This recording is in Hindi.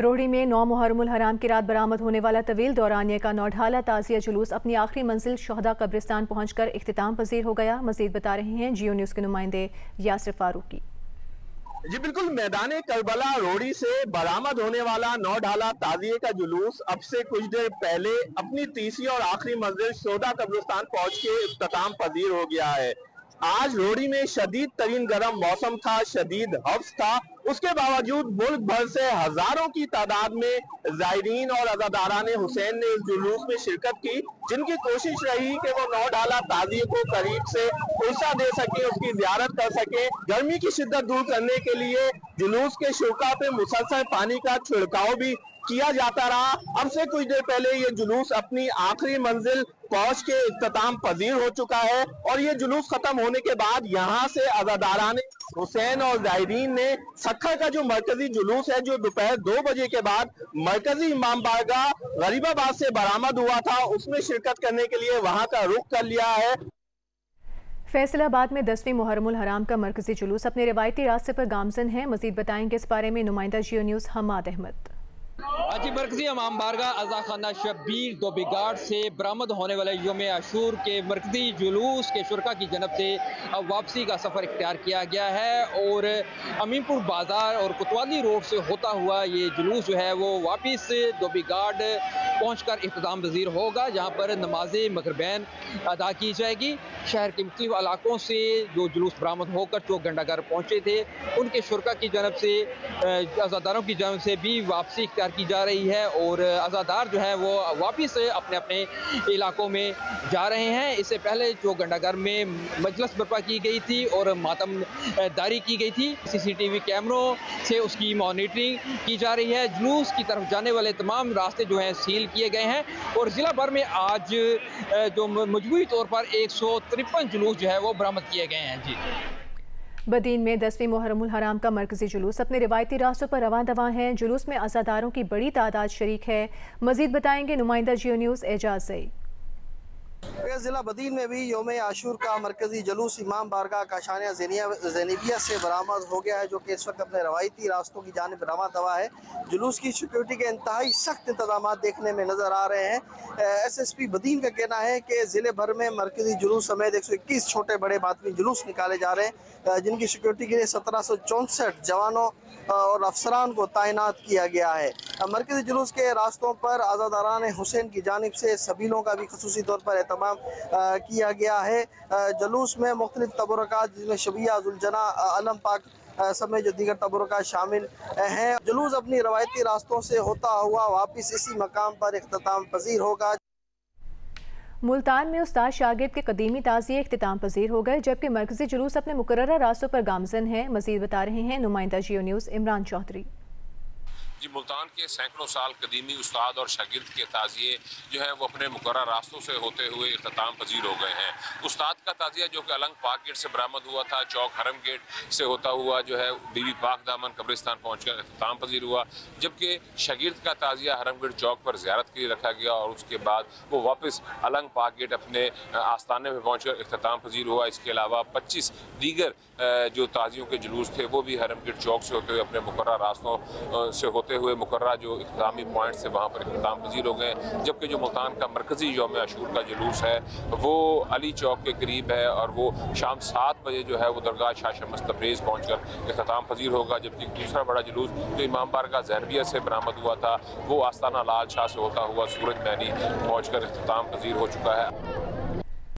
रोहड़ी में 9 मुहर्रमुल हराम की रात बरामद होने वाला तवील दौरानिया का नौढाला ताज़िया जुलूस अपनी आखिरी मंजिल शहदा कब्रिस्तान पहुंचकर इख्तिताम पजीर हो गया। मजीद बता रहे हैं जियो न्यूज़ के नुमाइंदे यासिर फारूकी। जी बिल्कुल, मैदान करबला रोहड़ी से बरामद होने वाला नौढाला ताज़िये का जुलूस अब से कुछ देर पहले अपनी तीसरी और आखिरी मंजिल शहदा कब्रिस्तान पहुंच के इख्तिताम पजीर हो गया है। आज रोहड़ी में शदीद तरीन गर्म मौसम था, शदीद हफ्स था, उसके बावजूद मुल्क भर से हजारों की तादाद में जायरीन और अज़ादाराने हुसैन ने इस जुलूस में शिरकत की, जिनकी कोशिश रही कि वो नौढाला ताज़िये को करीब से उर्सा दे सके, उसकी ज़ियारत कर सके। गर्मी की शिद्दत दूर करने के लिए जुलूस के शुरा पे मुसलसल पानी का छिड़काव भी किया जाता रहा। अब से कुछ देर पहले ये जुलूस अपनी आखिरी मंजिल पहुंच के इख्तिताम पजीर हो चुका है और ये जुलूस खत्म होने के बाद यहाँ से अज़ादाराने हुसैन और जायरीन ने सखर का जो मरकजी जुलूस है, जो दोपहर 2 बजे के बाद मरकजी इमाम बारगाह गरीबाबाद से बरामद हुआ था, उसमें शिरकत करने के लिए वहां का रुख कर लिया है। फैसलाबाद में 10वीं मुहर्रमुल हराम का मरकजी जुलूस अपने रिवायती रास्ते पर गामजन है। मजीद बताएंगे इस बारे में नुमाइंदा जियो न्यूज़ हमाद अहमद। आज मरकजी इमाम बारगाह अज़ा खाना शब्बीर दोबिगाड़ से बरामद होने वाले योम आशूर के मरकजी जुलूस के शुरका की जनब से अब वापसी का सफ़र इख्तियार किया गया है और अमीनपुर बाज़ार और कोतवाली रोड से होता हुआ ये जुलूस जो है वो वापस दोबिगाड़ पहुँच कर इख्तिताम पजीर होगा, जहाँ पर नमाज मगरिबैन अदा की जाएगी। शहर के मुख्तलिफ इलाकों से जो जुलूस बरामद होकर चौक घंटाघर पहुँचे थे, उनके शुरका की जनब से अज़ादारों की जनब से भी वापसी इख्तियार की जा रही है और अज़ादार जो है वो वापस अपने अपने इलाकों में जा रहे हैं। इससे पहले चौक घंटाघर में मजलिस बर्पा की गई थी और मातम दारी की गई थी। सीसीटीवी कैमरों से उसकी मॉनिटरिंग की जा रही है। जुलूस की तरफ जाने वाले तमाम रास्ते जो हैं सील किए गए हैं और ज़िला भर में आज जो मजबूरी तौर पर 153 जुलूस जो है वो बरामद किए गए हैं। जी, बदीन में 10वीं मुहर्रमुल हराम का मरकजी जुलूस अपने रिवायती रास्तों पर रवां दवा है। जुलूस में अज़ादारों की बड़ी तादाद शरीक है। मजीद बताएंगे नुमाइंदा जियो न्यूज़ एजाज सई। ज़िला बदीन में भी योम आशूर का मरकजी जुलूस इमाम बारगाह काशानिया ज़ैनबिया से बरामद हो गया है, जो कि इस वक्त अपने रवायती रास्तों की जानिब रवां दवा है। जुलूस की सिक्योरिटी के इंतहाई सख्त इंतजाम देखने में नज़र आ रहे हैं। SSP बदीन का कहना है कि ज़िले भर में मरकजी जुलूस समेत 121 छोटे बड़े मातमी जुलूस निकाले जा रहे हैं, जिनकी सिक्योरिटी के लिए 1764 जवानों और अफसरान को तैनात किया गया है। मरकजी जुलूस के रास्तों पर आज़ादाराने हुसैन की जानिब से सबीलों का भी खसूसी तौर पर एहतमाम किया गया है। जुलूस में मुख्तलिफ तबरक़ात जिसमें शबिया जुलजना अलम पाक समेत जो दीगर तबरक़ात शामिल हैं। जुलूस अपनी रवायती रास्तों से होता हुआ वापस इसी मकाम पर इख्तिताम पजीर होगा। मुल्तान में उस्ताद शागिर्द के कदीमी ताज़िये इख्तिताम पजीर हो गए, जबकि मरकजी जुलूस अपने मुकर्ररा रास्तों पर गामजन है। मजीद बता रहे हैं नुमाइंदा जियो न्यूज़ इमरान चौधरी। जी, मुल्तान के सैकड़ों साल कदीमी उस्ताद और शागिर्द के ताज़िये जो है वो अपने मुकर्रर रास्तों से होते हुए इख्तिताम पजीर हो गए हैं। उस्ताद का ताज़िया जो कि अलंग पाक गेट से बरामद हुआ था, चौक हरम गेट से होता हुआ जो है बीबी पाक दामन कब्रिस्तान पहुंचकर इख्तिताम पजीर हुआ, जबकि शागिर्द का ताज़िया हरम गेट चौक पर ज़ियारत के लिए रखा गया और उसके बाद वो वापस अलंग पाक गेट अपने आस्थाने में पहुँचकर इख्तिताम पजीर हुआ। इसके अलावा 25 दीगर जो ताज़ियों के जुलूस थे वो भी हरम गेट चौक से होते हुए अपने मुकर्रर रास्तों से होते हुए मुकर्रर जो इख्तितामी पॉइंट से वहाँ पर इख्तिताम पजीर हो गए। जबकि जो मुल्तान का मरकजी योम आशूर का जुलूस है वो अली चौक के करीब है और वो शाम 7 बजे जो है वो दरगाह शाह शम्स तब्रेज़ पहुँच कर इख्तिताम पजीर होगा। जबकि दूसरा बड़ा जुलूस जो इमाम बारगाह ज़ैनबिया से बरामद हुआ था वो आस्ताना लाल शाह से होता हुआ सूरज मैनी पहुँच कर इख्तिताम पजीर हो चुका है।